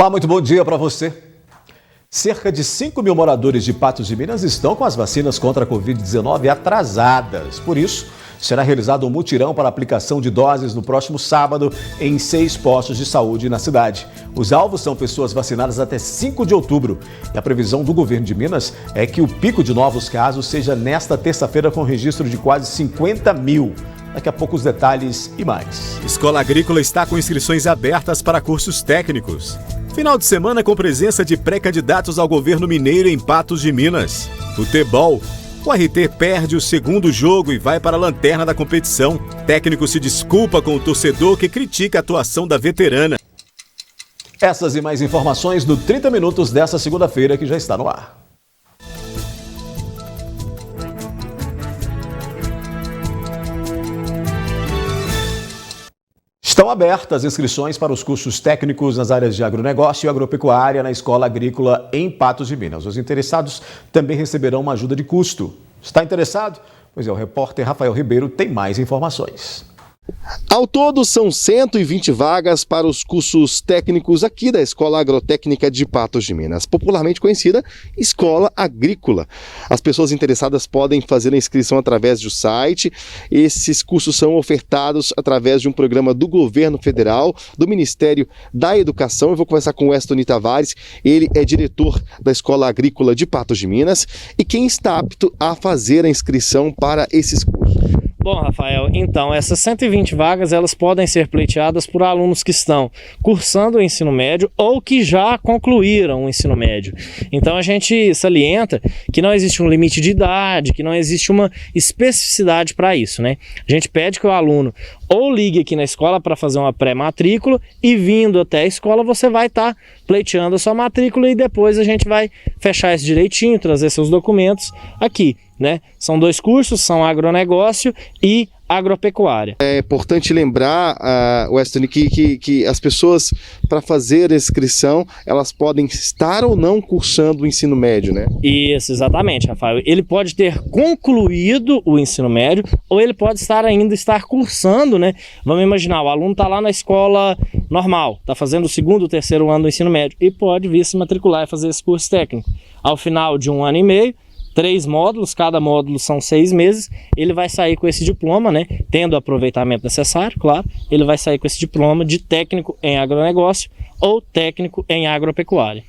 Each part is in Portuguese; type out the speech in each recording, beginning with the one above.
Olá, muito bom dia para você. Cerca de 5 mil moradores de Patos de Minas estão com as vacinas contra a Covid-19 atrasadas. Por isso, será realizado um mutirão para aplicação de doses no próximo sábado em 6 postos de saúde na cidade. Os alvos são pessoas vacinadas até 5 de outubro. E a previsão do governo de Minas é que o pico de novos casos seja nesta terça-feira, com registro de quase 50 mil. Daqui a pouco os detalhes e mais. Escola Agrícola está com inscrições abertas para cursos técnicos. Final de semana com presença de pré-candidatos ao governo mineiro em Patos de Minas. Futebol. O RT perde o segundo jogo e vai para a lanterna da competição. Técnico se desculpa com o torcedor que critica a atuação da veterana. Essas e mais informações no 30 Minutos dessa segunda-feira, que já está no ar. Estão abertas inscrições para os cursos técnicos nas áreas de agronegócio e agropecuária na Escola Agrícola em Patos de Minas. Os interessados também receberão uma ajuda de custo. Está interessado? Pois é, o repórter Rafael Ribeiro tem mais informações. Ao todo, são 120 vagas para os cursos técnicos aqui da Escola Agrotécnica de Patos de Minas, popularmente conhecida Escola Agrícola. As pessoas interessadas podem fazer a inscrição através do site. Esses cursos são ofertados através de um programa do governo federal, do Ministério da Educação. Eu vou conversar com o Weston Tavares, ele é diretor da Escola Agrícola de Patos de Minas e quem está apto a fazer a inscrição para esses cursos. Bom, Rafael, então essas 120 vagas elas podem ser pleiteadas por alunos que estão cursando o ensino médio ou que já concluíram o ensino médio. Então a gente salienta que não existe um limite de idade, que não existe uma especificidade para isso, né? A gente pede que o aluno ou ligue aqui na escola para fazer uma pré-matrícula e vindo até a escola você vai estar pleiteando a sua matrícula e depois a gente vai fechar isso direitinho, trazer seus documentos aqui, né? São 2 cursos, são agronegócio e agropecuária. É importante lembrar, Weston, que as pessoas, para fazer a inscrição, elas podem estar ou não cursando o ensino médio, né? Isso, exatamente, Rafael. Ele pode ter concluído o ensino médio ou ele pode estar cursando, né? Vamos imaginar, o aluno está lá na escola normal, está fazendo o 2º ou 3º ano do ensino médio e pode vir se matricular e fazer esse curso técnico. Ao final de 1 ano e meio, 3 módulos, cada módulo são 6 meses, ele vai sair com esse diploma, né? Tendo o aproveitamento necessário, claro, ele vai sair com esse diploma de técnico em agronegócio ou técnico em agropecuária.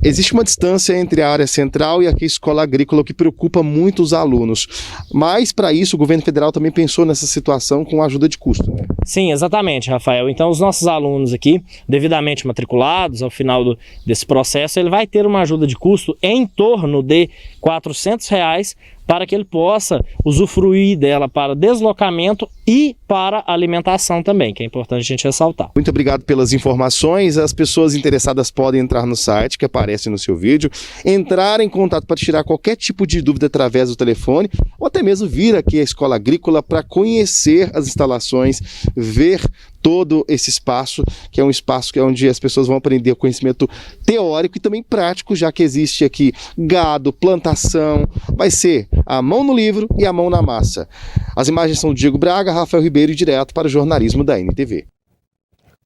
Existe uma distância entre a área central e aqui a Escola Agrícola que preocupa muito os alunos, mas para isso o governo federal também pensou nessa situação com ajuda de custo, né? Sim, exatamente, Rafael. Então os nossos alunos aqui, devidamente matriculados, ao final desse processo, ele vai ter uma ajuda de custo em torno de R$ 400 para que ele possa usufruir dela para deslocamento e para alimentação também, que é importante a gente ressaltar. Muito obrigado pelas informações. As pessoas interessadas podem entrar no site que aparece no seu vídeo, entrar em contato para tirar qualquer tipo de dúvida através do telefone ou até mesmo vir aqui à Escola Agrícola para conhecer as instalações, ver todo esse espaço, que é um espaço que é onde as pessoas vão aprender conhecimento teórico e também prático, já que existe aqui gado, plantação, vai ser a mão no livro e a mão na massa. As imagens são do Diego Braga, Rafael Ribeiro, direto para o jornalismo da NTV.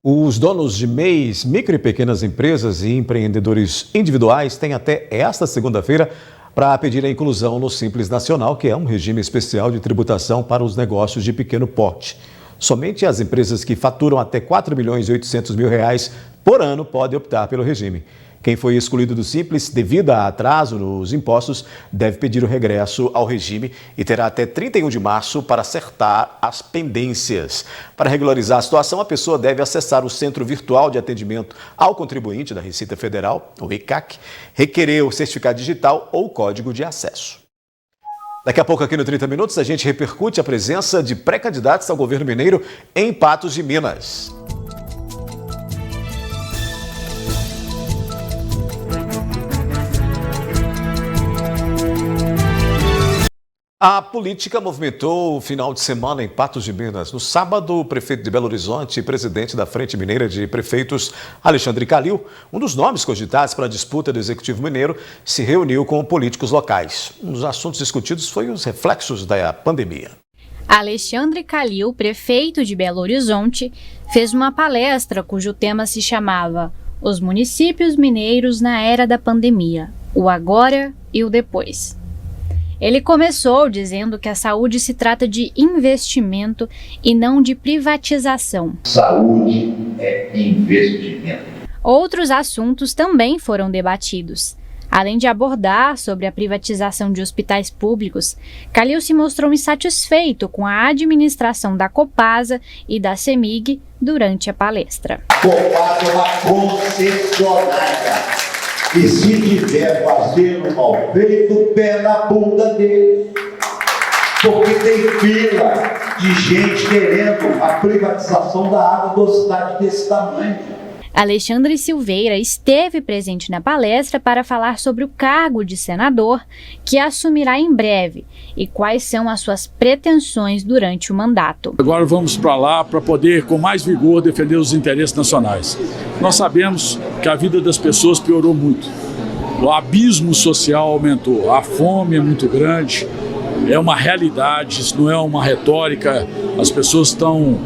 Os donos de MEIs, micro e pequenas empresas e empreendedores individuais têm até esta segunda-feira para pedir a inclusão no Simples Nacional, que é um regime especial de tributação para os negócios de pequeno porte. Somente as empresas que faturam até R$ 4.800.000 por ano podem optar pelo regime. Quem foi excluído do Simples devido a atraso nos impostos deve pedir o regresso ao regime e terá até 31 de março para acertar as pendências. Para regularizar a situação, a pessoa deve acessar o Centro Virtual de Atendimento ao Contribuinte da Receita Federal, o ECAC, requerer o certificado digital ou código de acesso. Daqui a pouco aqui no 30 Minutos a gente repercute a presença de pré-candidatos ao governo mineiro em Patos de Minas. A política movimentou o final de semana em Patos de Minas. No sábado, o prefeito de Belo Horizonte e presidente da Frente Mineira de Prefeitos, Alexandre Calil, um dos nomes cogitados para a disputa do Executivo Mineiro, se reuniu com políticos locais. Um dos assuntos discutidos foi os reflexos da pandemia. Alexandre Calil, prefeito de Belo Horizonte, fez uma palestra cujo tema se chamava Os municípios mineiros na era da pandemia, o agora e o depois. Ele começou dizendo que a saúde se trata de investimento e não de privatização. Saúde é investimento. Outros assuntos também foram debatidos. Além de abordar sobre a privatização de hospitais públicos, Calil se mostrou insatisfeito com a administração da Copasa e da CEMIG durante a palestra. Copasa é uma concessionária. E se tiver fazendo mal feito, pé na bunda dele. Porque tem fila de gente querendo a privatização da água da cidade desse tamanho. Alexandre Silveira esteve presente na palestra para falar sobre o cargo de senador que assumirá em breve e quais são as suas pretensões durante o mandato. Agora vamos para lá para poder, com mais vigor, defender os interesses nacionais. Nós sabemos que a vida das pessoas piorou muito. O abismo social aumentou, a fome é muito grande, é uma realidade, isso não é uma retórica. As pessoas estão,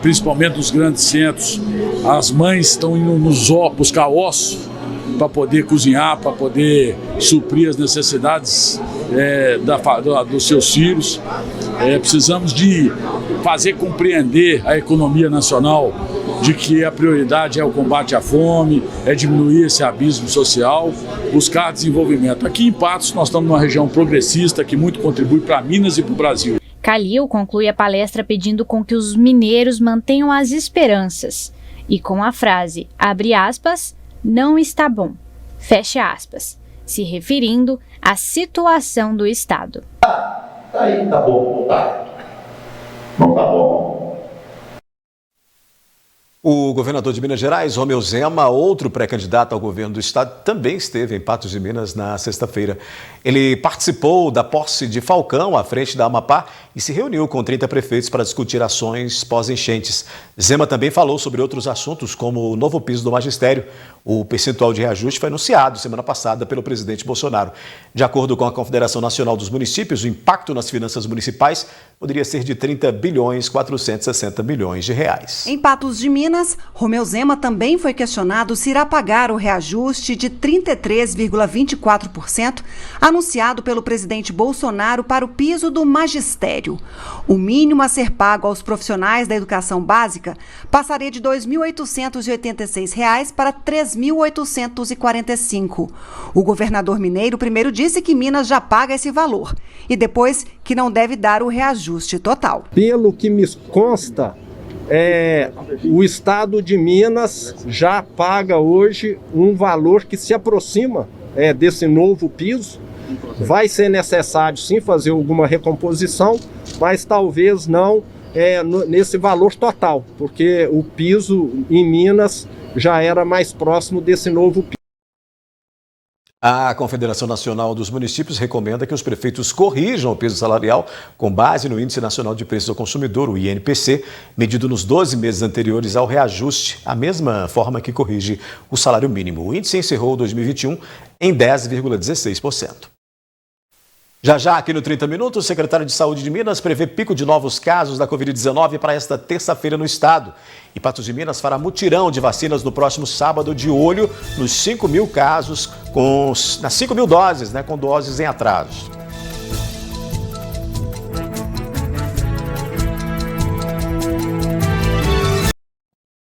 principalmente nos grandes centros, as mães estão indo buscar ossos para poder cozinhar, para poder suprir as necessidades dos seus filhos. Precisamos de fazer compreender a economia nacional de que a prioridade é o combate à fome, é diminuir esse abismo social, buscar desenvolvimento. Aqui em Patos nós estamos numa região progressista que muito contribui para Minas e para o Brasil. Calil conclui a palestra pedindo com que os mineiros mantenham as esperanças e com a frase, abre aspas, não está bom, fecha aspas, se referindo à situação do Estado. Tá aí, tá bom, tá. Não tá bom. O governador de Minas Gerais, Romeu Zema, outro pré-candidato ao governo do estado, também esteve em Patos de Minas na sexta-feira. Ele participou da posse de Falcão à frente da Amapá e se reuniu com 30 prefeitos para discutir ações pós-enchentes. Zema também falou sobre outros assuntos, como o novo piso do magistério. O percentual de reajuste foi anunciado semana passada pelo presidente Bolsonaro. De acordo com a Confederação Nacional dos Municípios, o impacto nas finanças municipais poderia ser de 30 bilhões 460 milhões de reais. Em Patos de Minas, Romeu Zema também foi questionado se irá pagar o reajuste de 33,24% anunciado pelo presidente Bolsonaro para o piso do magistério. O mínimo a ser pago aos profissionais da educação básica passaria de R$ 2.886 para R$ 3.845. O governador mineiro primeiro disse que Minas já paga esse valor e depois que não deve dar o reajuste total. Pelo que me consta, o estado de Minas já paga hoje um valor que se aproxima desse novo piso. Vai ser necessário sim fazer alguma recomposição, mas talvez não nesse valor total, porque o piso em Minas já era mais próximo desse novo piso. A Confederação Nacional dos Municípios recomenda que os prefeitos corrijam o piso salarial com base no Índice Nacional de Preços ao Consumidor, o INPC, medido nos 12 meses anteriores ao reajuste, a mesma forma que corrige o salário mínimo. O índice encerrou 2021 em 10,16%. Já aqui no 30 Minutos, o secretário de Saúde de Minas prevê pico de novos casos da Covid-19 para esta terça-feira no estado. E Patos de Minas fará mutirão de vacinas no próximo sábado, de olho nos 5 mil casos, nas 5 mil doses, com doses em atraso.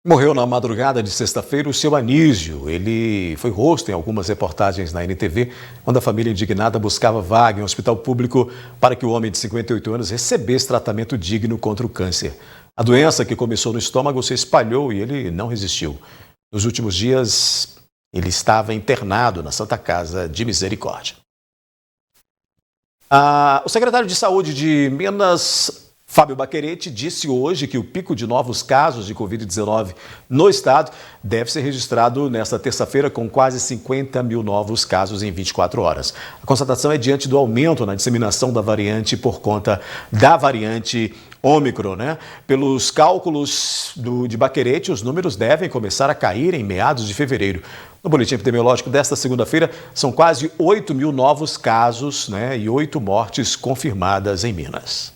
Morreu na madrugada de sexta-feira o seu Anísio. Ele foi rosto em algumas reportagens na NTV, quando a família indignada buscava vaga em um hospital público para que o homem de 58 anos recebesse tratamento digno contra o câncer. A doença, que começou no estômago, se espalhou e ele não resistiu. Nos últimos dias, ele estava internado na Santa Casa de Misericórdia. O secretário de Saúde de Minas, Fábio Baquerete, disse hoje que o pico de novos casos de Covid-19 no estado deve ser registrado nesta terça-feira, com quase 50 mil novos casos em 24 horas. A constatação é diante do aumento na disseminação da variante por conta da variante Ômicron, Pelos cálculos de Baquerete, os números devem começar a cair em meados de fevereiro. No boletim epidemiológico desta segunda-feira, são quase 8 mil novos casos, e 8 mortes confirmadas em Minas.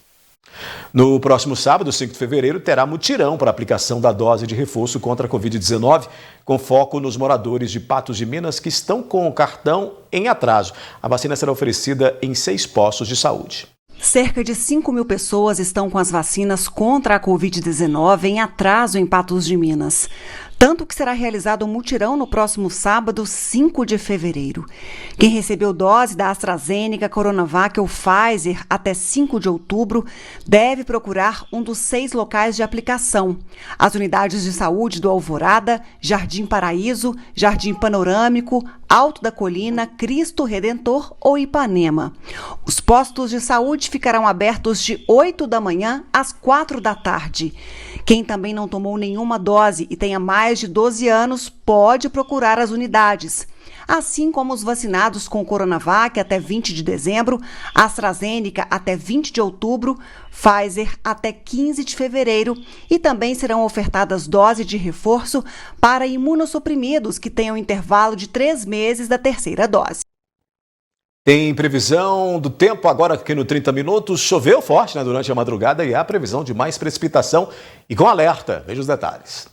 No próximo sábado, 5 de fevereiro, terá mutirão para aplicação da dose de reforço contra a Covid-19, com foco nos moradores de Patos de Minas que estão com o cartão em atraso. A vacina será oferecida em 6 postos de saúde. Cerca de 5.000 pessoas estão com as vacinas contra a Covid-19 em atraso em Patos de Minas. Tanto que será realizado um mutirão no próximo sábado, 5 de fevereiro. Quem recebeu dose da AstraZeneca, Coronavac ou Pfizer até 5 de outubro deve procurar um dos 6 locais de aplicação. As unidades de saúde do Alvorada, Jardim Paraíso, Jardim Panorâmico, Alto da Colina, Cristo Redentor ou Ipanema. Os postos de saúde ficarão abertos de 8 da manhã às 4 da tarde. Quem também não tomou nenhuma dose e tenha mais de 12 anos pode procurar as unidades. Assim como os vacinados com Coronavac até 20 de dezembro, AstraZeneca até 20 de outubro, Pfizer até 15 de fevereiro e também serão ofertadas doses de reforço para imunossuprimidos que tenham intervalo de 3 meses da terceira dose. Tem previsão do tempo agora aqui no 30 Minutos. Choveu forte durante a madrugada e há previsão de mais precipitação e com alerta. Veja os detalhes.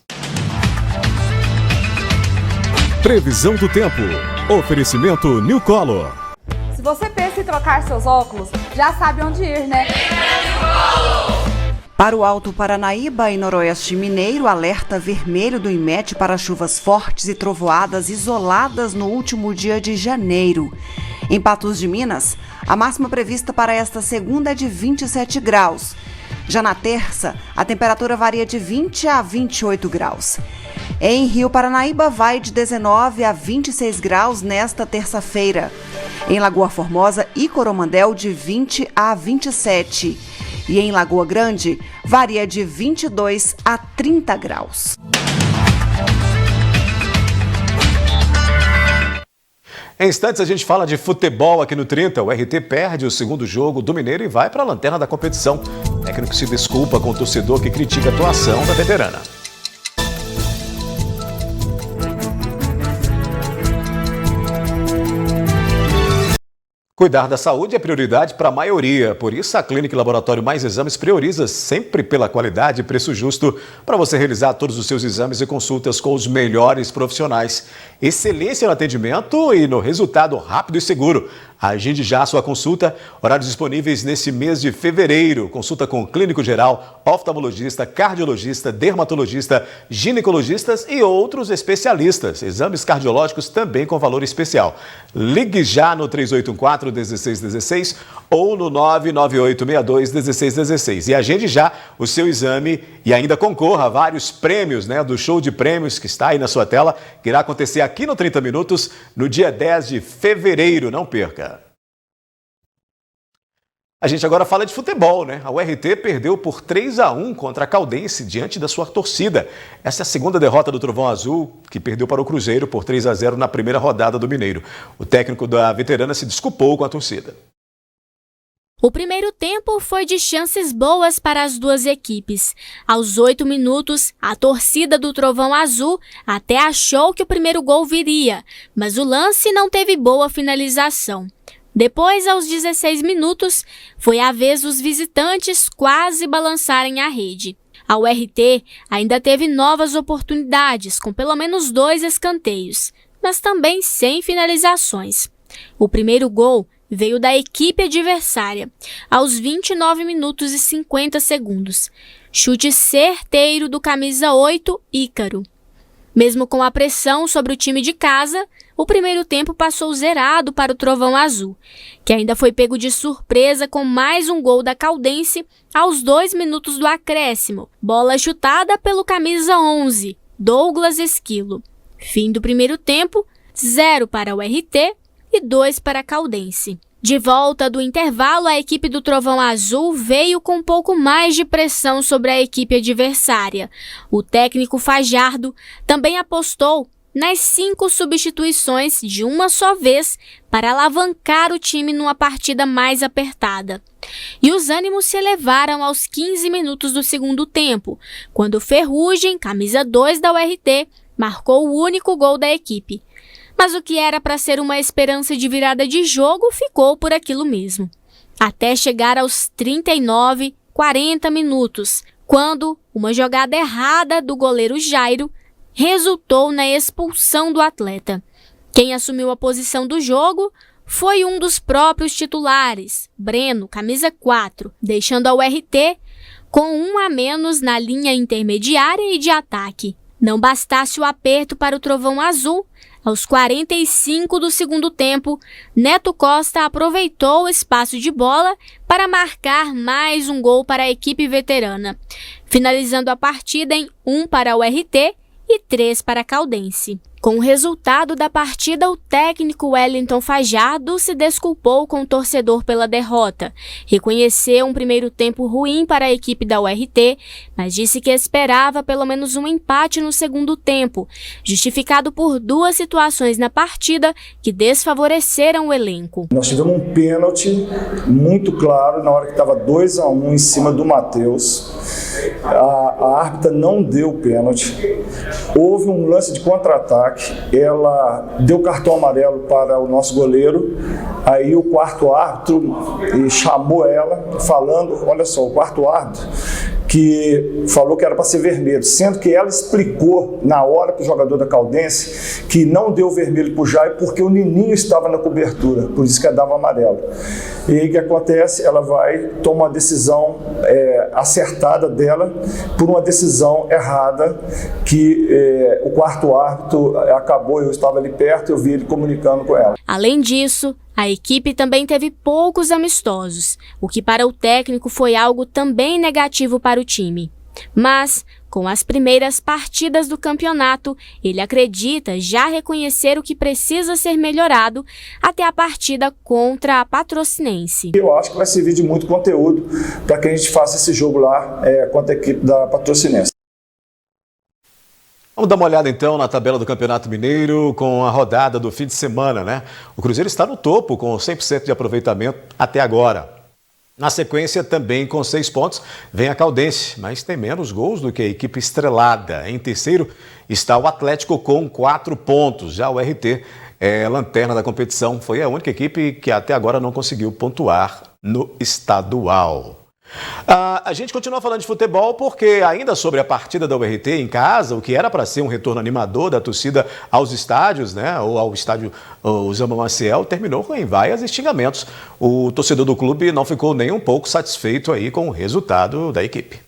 Previsão do tempo. Oferecimento New Color. Se você pensa em trocar seus óculos, já sabe onde ir, né? Para o Alto Paranaíba e Noroeste Mineiro, alerta vermelho do IMET para chuvas fortes e trovoadas isoladas no último dia de janeiro. Em Patos de Minas, a máxima prevista para esta segunda é de 27 graus. Já na terça, a temperatura varia de 20 a 28 graus. Em Rio Paranaíba, vai de 19 a 26 graus nesta terça-feira. Em Lagoa Formosa e Coromandel, de 20 a 27. E em Lagoa Grande, varia de 22 a 30 graus. Em instantes a gente fala de futebol aqui no 30. O RT perde o segundo jogo do Mineiro e vai para a lanterna da competição. O técnico se desculpa com o torcedor que critica a atuação da veterana. Cuidar da saúde é prioridade para a maioria, por isso a Clínica e Laboratório Mais Exames prioriza sempre pela qualidade e preço justo para você realizar todos os seus exames e consultas com os melhores profissionais. Excelência no atendimento e no resultado rápido e seguro. Agende já a sua consulta, horários disponíveis nesse mês de fevereiro. Consulta com clínico geral, oftalmologista, cardiologista, dermatologista, ginecologistas e outros especialistas. Exames cardiológicos também com valor especial. Ligue já no 3814-1616 ou no 99862-1616 e agende já o seu exame e ainda concorra a vários prêmios, do show de prêmios que está aí na sua tela, que irá acontecer aqui no 30 Minutos no dia 10 de fevereiro. Não perca! A gente agora fala de futebol, A URT perdeu por 3-1 contra a Caldense diante da sua torcida. Essa é a segunda derrota do Trovão Azul, que perdeu para o Cruzeiro por 3-0 na primeira rodada do Mineiro. O técnico da veterana se desculpou com a torcida. O primeiro tempo foi de chances boas para as duas equipes. Aos 8 minutos, a torcida do Trovão Azul até achou que o primeiro gol viria, mas o lance não teve boa finalização. Depois, aos 16 minutos, foi a vez dos visitantes quase balançarem a rede. A URT ainda teve novas oportunidades, com pelo menos 2 escanteios, mas também sem finalizações. O primeiro gol veio da equipe adversária, aos 29 minutos e 50 segundos. Chute certeiro do camisa 8, Ícaro. Mesmo com a pressão sobre o time de casa, o primeiro tempo passou zerado para o Trovão Azul, que ainda foi pego de surpresa com mais um gol da Caldense aos 2 minutos do acréscimo. Bola chutada pelo camisa 11, Douglas Esquilo. Fim do primeiro tempo, 0 para o RT e 2 para a Caldense. De volta do intervalo, a equipe do Trovão Azul veio com um pouco mais de pressão sobre a equipe adversária. O técnico Fajardo também apostou nas 5 substituições de uma só vez para alavancar o time numa partida mais apertada. E os ânimos se elevaram aos 15 minutos do segundo tempo, quando Ferrugem, camisa 2 da URT, marcou o único gol da equipe. Mas o que era para ser uma esperança de virada de jogo ficou por aquilo mesmo. Até chegar aos 39, 40 minutos, quando uma jogada errada do goleiro Jairo resultou na expulsão do atleta. Quem assumiu a posição do jogo foi um dos próprios titulares, Breno, camisa 4, deixando a URT com 1 a menos na linha intermediária e de ataque. Não bastasse o aperto para o Trovão Azul, aos 45 do segundo tempo, Neto Costa aproveitou o espaço de bola para marcar mais um gol para a equipe veterana, finalizando a partida em 1 para o URT e 3 para a Caldense. Com o resultado da partida, o técnico Wellington Fajardo se desculpou com o torcedor pela derrota, reconheceu um primeiro tempo ruim para a equipe da URT, mas disse que esperava pelo menos um empate no segundo tempo, justificado por 2 situações na partida que desfavoreceram o elenco. Nós tivemos um pênalti muito claro na hora que estava 2 a 1 em cima do Matheus. A árbitra não deu o pênalti. Houve um lance de contra-ataque. Ela deu cartão amarelo para o nosso goleiro. Aí o quarto árbitro chamou ela, falando, olha só, o quarto árbitro que falou que era para ser vermelho, sendo que ela explicou na hora para o jogador da Caldense que não deu vermelho para o Jair porque o Nininho estava na cobertura, por isso que dava amarelo. E aí o que acontece? Ela vai tomar uma decisão acertada dela por uma decisão errada que o quarto árbitro acabou, eu estava ali perto, eu vi ele comunicando com ela. Além disso, a equipe também teve poucos amistosos, o que para o técnico foi algo também negativo para o time. Mas, com as primeiras partidas do campeonato, ele acredita já reconhecer o que precisa ser melhorado até a partida contra a Patrocinense. Eu acho que vai servir de muito conteúdo para que a gente faça esse jogo lá contra a equipe da Patrocinense. Vamos dar uma olhada então na tabela do Campeonato Mineiro com a rodada do fim de semana, né? O Cruzeiro está no topo com 100% de aproveitamento até agora. Na sequência, também com 6 pontos, vem a Caldense, mas tem menos gols do que a equipe estrelada. Em terceiro está o Atlético com 4 pontos. Já o RT é lanterna da competição. Foi a única equipe que até agora não conseguiu pontuar no estadual. A gente continua falando de futebol porque ainda sobre a partida da URT em casa, o que era para ser um retorno animador da torcida aos estádios, né, ou ao estádio Osama Maciel, terminou com vaias e xingamentos. O torcedor do clube não ficou nem um pouco satisfeito aí com o resultado da equipe.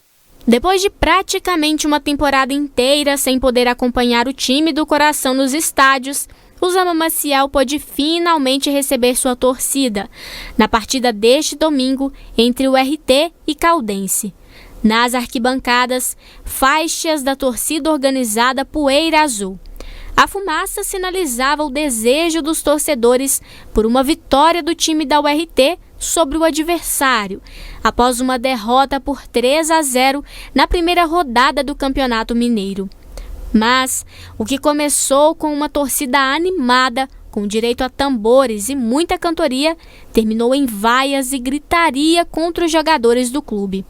Depois de praticamente uma temporada inteira sem poder acompanhar o time do coração nos estádios, o Osama Maciel pôde finalmente receber sua torcida na partida deste domingo entre o RT e Caldense. Nas arquibancadas, faixas da torcida organizada Poeira Azul. A fumaça sinalizava o desejo dos torcedores por uma vitória do time da URT sobre o adversário, após uma derrota por 3 a 0 na primeira rodada do Campeonato Mineiro. Mas o que começou com uma torcida animada, com direito a tambores e muita cantoria, terminou em vaias e gritaria contra os jogadores do clube.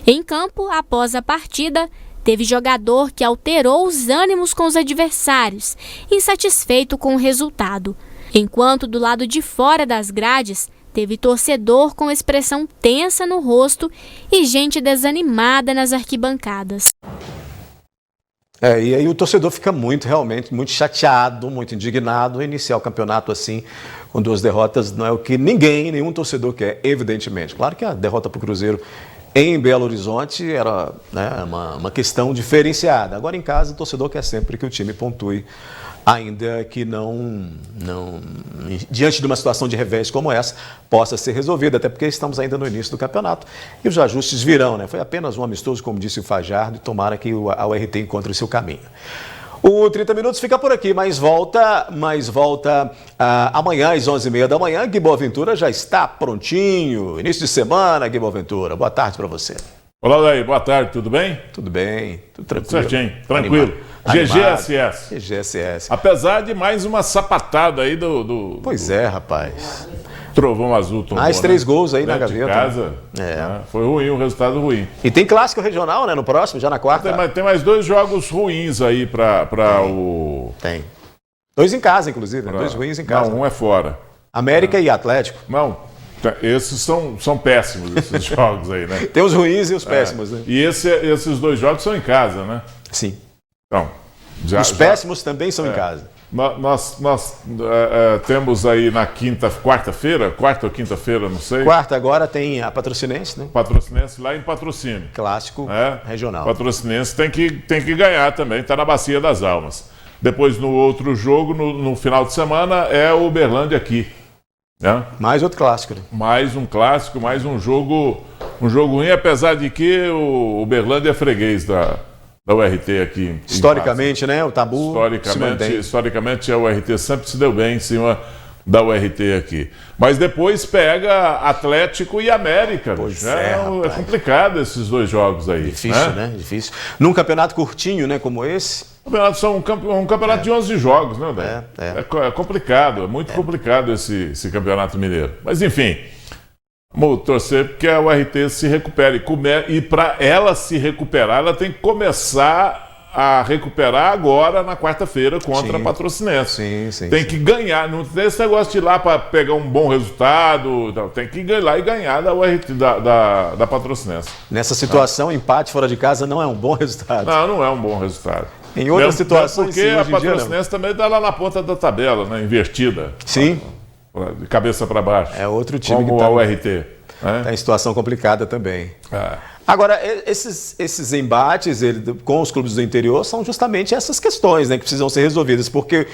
Em campo, após a partida, teve jogador que alterou os ânimos com os adversários, insatisfeito com o resultado. Enquanto do lado de fora das grades, teve torcedor com expressão tensa no rosto e gente desanimada nas arquibancadas. E aí o torcedor fica realmente muito chateado, muito indignado. Iniciar o campeonato assim, com 2 derrotas, não é o que nenhum torcedor quer, evidentemente. Claro que a derrota para o Cruzeiro em Belo Horizonte era, né, uma questão diferenciada. Agora em casa o torcedor quer sempre que o time pontue, ainda que não diante de uma situação de revés como essa, possa ser resolvida, até porque estamos ainda no início do campeonato e os ajustes virão, né? Foi apenas um amistoso, como disse o Fajardo, e tomara que a URT encontre o seu caminho. O 30 Minutos fica por aqui, mas volta amanhã às 11h30 da manhã. Gui Boaventura já está prontinho. Início de semana, Gui Boaventura. Boa tarde para você. Olá, Daí. Boa tarde. Tudo bem? Tudo bem. Tudo tranquilo. Tudo certinho. Tranquilo. GGSS. GGSS. Apesar de mais uma sapatada aí do... Pois é, rapaz. Trovão Azul tomou, mais 3 gols aí na gaveta. De casa. Foi ruim, um resultado ruim. E tem clássico regional, né? No próximo, já na quarta. Tem mais 2 jogos ruins aí para o... Tem. 2 em casa, inclusive. 2 ruins em casa. Não, um é fora. América e Atlético. Não, Esses são péssimos, esses jogos aí, né? Tem os ruins e os péssimos, né? E esses 2 jogos são em casa, né? Sim. Então, os péssimos também são em casa. Nós temos aí na quarta ou quinta-feira, não sei. Quarta agora tem a Patrocinense, né? Patrocinense lá em Patrocínio. Clássico regional. Patrocinense tem que ganhar também, está na Bacia das Almas. Depois, no outro jogo, no final de semana, é o Uberlândia aqui. Né? Mais outro clássico, né? Mais um clássico, mais um jogo ruim, apesar de que o Uberlândia é freguês da URT aqui. Historicamente, né? O tabu historicamente a URT sempre se deu bem em cima da URT aqui. Mas depois pega Atlético e América. É complicado esses 2 jogos aí. Difícil, né? Difícil. Num campeonato curtinho, né? Como esse. São um campeonato de 11 jogos, né, Dé? É complicado, é muito complicado esse campeonato mineiro. Mas enfim, vamos torcer porque a URT se recupere. E para ela se recuperar, ela tem que começar a recuperar agora na quarta-feira contra a Patrocinense. Tem que ganhar, não tem esse negócio de ir lá para pegar um bom resultado, não, tem que ir lá e ganhar da URT, da Patrocinense. Nessa situação, empate fora de casa não é um bom resultado. Não é um bom resultado. Em outras situações, porque a Patrocinense também está lá na ponta da tabela, né? Invertida. Sim. De cabeça para baixo. É outro time como que a URT. Está em situação complicada também. Agora, esses embates com os clubes do interior são justamente essas questões, né, que precisam ser resolvidas, porque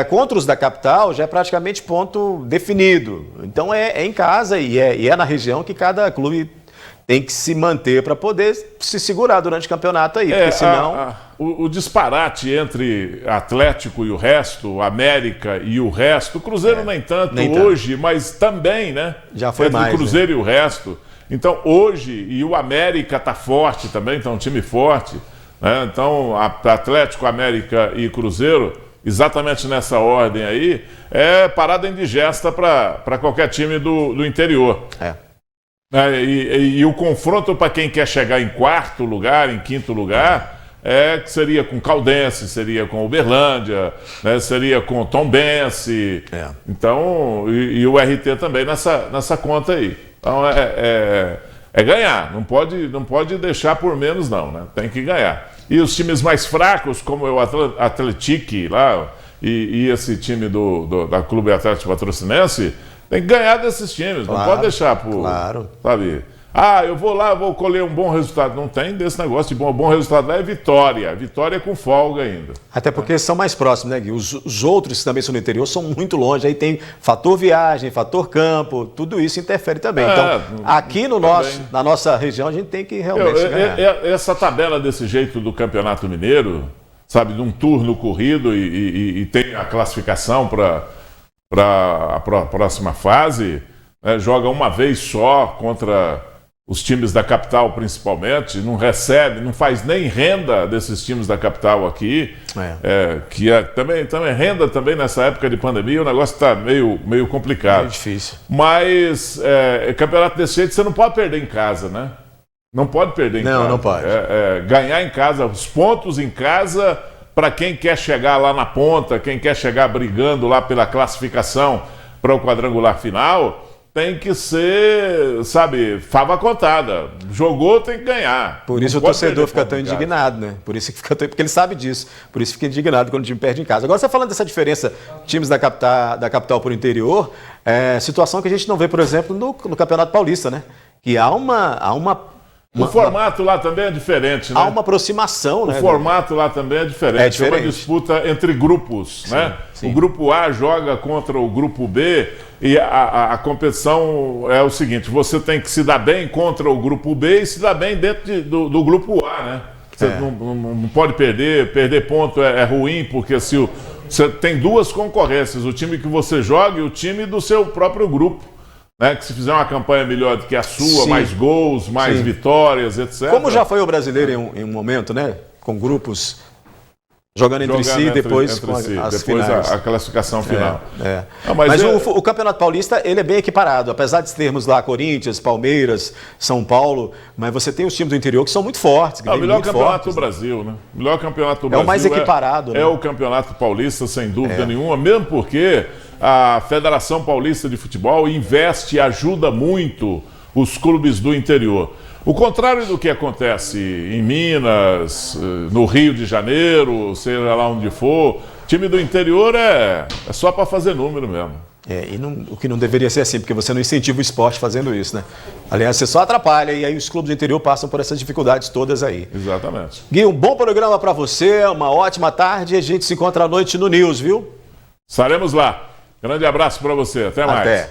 contra os da capital já é praticamente ponto definido. Então é em casa e é na região que cada clube tem que se manter para poder se segurar durante o campeonato aí, porque senão... O disparate entre Atlético e o resto, América e o resto, o Cruzeiro nem tanto hoje, mas também, né? Já foi mais, o Cruzeiro, né? E o resto. Então, hoje, e o América está forte também, está um time forte, né? Então, Atlético, América e Cruzeiro, exatamente nessa ordem aí, é parada indigesta para qualquer time do interior. E o confronto para quem quer chegar em quarto lugar, em quinto lugar, que seria com Caldense, seria com Uberlândia, né, seria com Tombense. Então, e o RT também nessa conta aí. Então é ganhar, não pode deixar por menos não, né? Tem que ganhar. E os times mais fracos, como o Atlético lá, e esse time da Clube Atlético Patrocinense, tem que ganhar desses times, não pode deixar por... Sabe? Eu vou lá, vou colher um bom resultado. Não tem desse negócio de bom resultado lá, é vitória. Vitória com folga ainda. Até porque são mais próximos, né, Gui? Os outros que também são no interior são muito longe. Aí tem fator viagem, fator campo, tudo isso interfere também. Então, aqui na nossa região, a gente tem que realmente ganhar. Essa tabela desse jeito do Campeonato Mineiro, sabe, de um turno corrido e tem a classificação para a próxima fase, né, joga uma vez só contra os times da capital principalmente, não recebe, não faz nem renda desses times da capital aqui, que também renda também nessa época de pandemia, o negócio está meio complicado. É difícil. Mas campeonato desse jeito você não pode perder em casa, né? Não pode perder em casa. Não pode. Ganhar em casa, os pontos em casa, para quem quer chegar lá na ponta, quem quer chegar brigando lá pela classificação para o quadrangular final, tem que ser, sabe, fava contada. Jogou, tem que ganhar. Por isso o torcedor fica tão indignado, né? Porque ele sabe disso. Por isso fica indignado quando o time perde em casa. Agora, você falando dessa diferença, times da capital por interior, situação que a gente não vê, por exemplo, no Campeonato Paulista, né? Que há o formato lá também é diferente, né? Há uma aproximação, né? O formato lá também é diferente. É uma disputa entre grupos, né? Sim. O grupo A joga contra o grupo B e a competição é o seguinte: você tem que se dar bem contra o grupo B e se dar bem dentro do grupo A, né? Você não pode perder ponto é ruim, porque se você tem duas concorrências, o time que você joga e o time do seu próprio grupo. Né, que se fizer uma campanha melhor do que a sua, mais gols, mais vitórias, etc. Como já foi o brasileiro em um momento, né? Com grupos jogando entre si, depois com as finais. A classificação final. Mas o Campeonato Paulista, ele é bem equiparado, apesar de termos lá Corinthians, Palmeiras, São Paulo, mas você tem os times do interior que são muito fortes. O melhor campeonato do Brasil, né? O melhor campeonato do Brasil é o mais equiparado. É o Campeonato Paulista, sem dúvida nenhuma, mesmo porque a Federação Paulista de Futebol investe e ajuda muito os clubes do interior. O contrário do que acontece em Minas, no Rio de Janeiro, seja lá onde for, time do interior é só para fazer número mesmo. O que não deveria ser assim, porque você não incentiva o esporte fazendo isso, né? Aliás, você só atrapalha e aí os clubes do interior passam por essas dificuldades todas aí. Exatamente. Gui, um bom programa para você, uma ótima tarde e a gente se encontra à noite no News, viu? Estaremos lá. Grande abraço para você. Até mais.